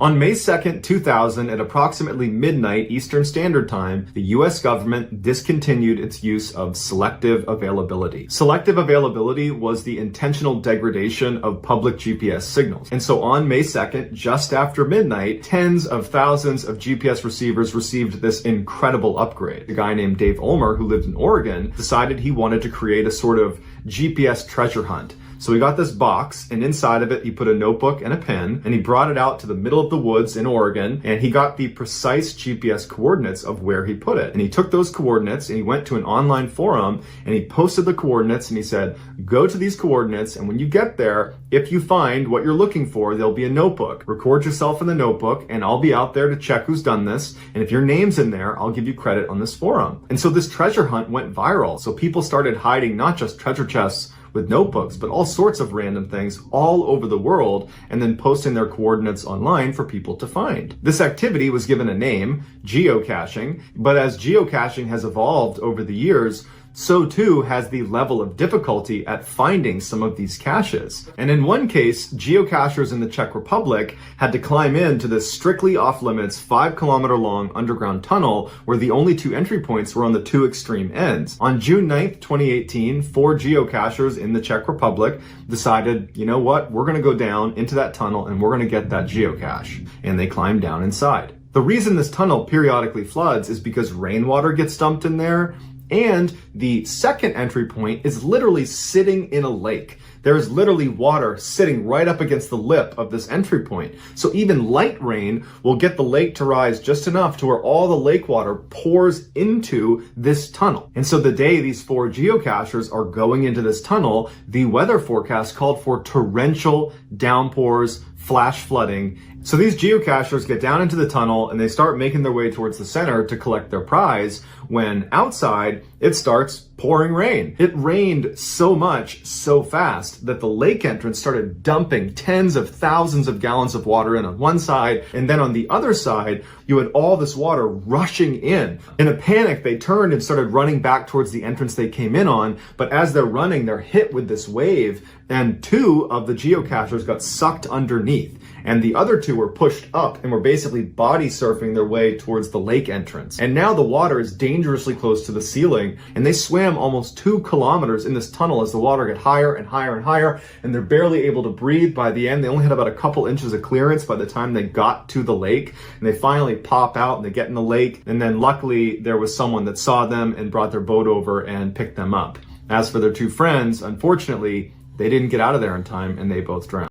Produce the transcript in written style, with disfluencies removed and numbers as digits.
On May 2nd, 2000, at approximately midnight Eastern Standard Time, the US government discontinued its use of selective availability. Selective availability was the intentional degradation of public GPS signals. And so on May 2nd, just after midnight, tens of thousands of GPS receivers received this incredible upgrade. A guy named Dave Ulmer, who lived in Oregon, decided he wanted to create a sort of GPS treasure hunt. So he got this box, and inside of it, he put a notebook and a pen, and he brought it out to the middle of the woods in Oregon, and he got the precise GPS coordinates of where he put it. And he took those coordinates, and he went to an online forum, and he posted the coordinates, and he said, go to these coordinates, and when you get there, if you find what you're looking for, there'll be a notebook. Record yourself in the notebook, and I'll be out there to check who's done this, and if your name's in there, I'll give you credit on this forum. And so this treasure hunt went viral. So people started hiding not just treasure chests with notebooks, but all sorts of random things all over the world, and then posting their coordinates online for people to find. This activity was given a name, geocaching, but as geocaching has evolved over the years, so too has the level of difficulty at finding some of these caches. And in one case, geocachers in the Czech Republic had to climb into this strictly off-limits 5-kilometer long underground tunnel where the only two entry points were on the two extreme ends. On June 9th, 2018, 4 geocachers in the Czech Republic decided, you know what, we're gonna go down into that tunnel and we're gonna get that geocache. And they climbed down inside. The reason this tunnel periodically floods is because rainwater gets dumped in there, and the second entry point is literally sitting in a lake. There is literally water sitting right up against the lip of this entry point. So even light rain will get the lake to rise just enough to where all the lake water pours into this tunnel. And so the day these 4 geocachers are going into this tunnel, the weather forecast called for torrential downpours, flash flooding. So these geocachers get down into the tunnel and they start making their way towards the center to collect their prize, when outside it starts pouring rain. It rained so much, so fast, that the lake entrance started dumping tens of thousands of gallons of water in on one side, and then on the other side, you had all this water rushing in. In a panic, they turned and started running back towards the entrance they came in on, but as they're running, they're hit with this wave, and 2 of the geocachers got sucked underneath. And the other 2 were pushed up and were basically body surfing their way towards the lake entrance. And now the water is dangerously close to the ceiling, and they swam almost 2 kilometers in this tunnel as the water got higher and higher and higher, and they're barely able to breathe. By the end, they only had about a couple inches of clearance by the time they got to the lake, and they finally pop out and they get in the lake, and then luckily there was someone that saw them and brought their boat over and picked them up. As for their 2 friends, unfortunately, they didn't get out of there in time and they both drowned.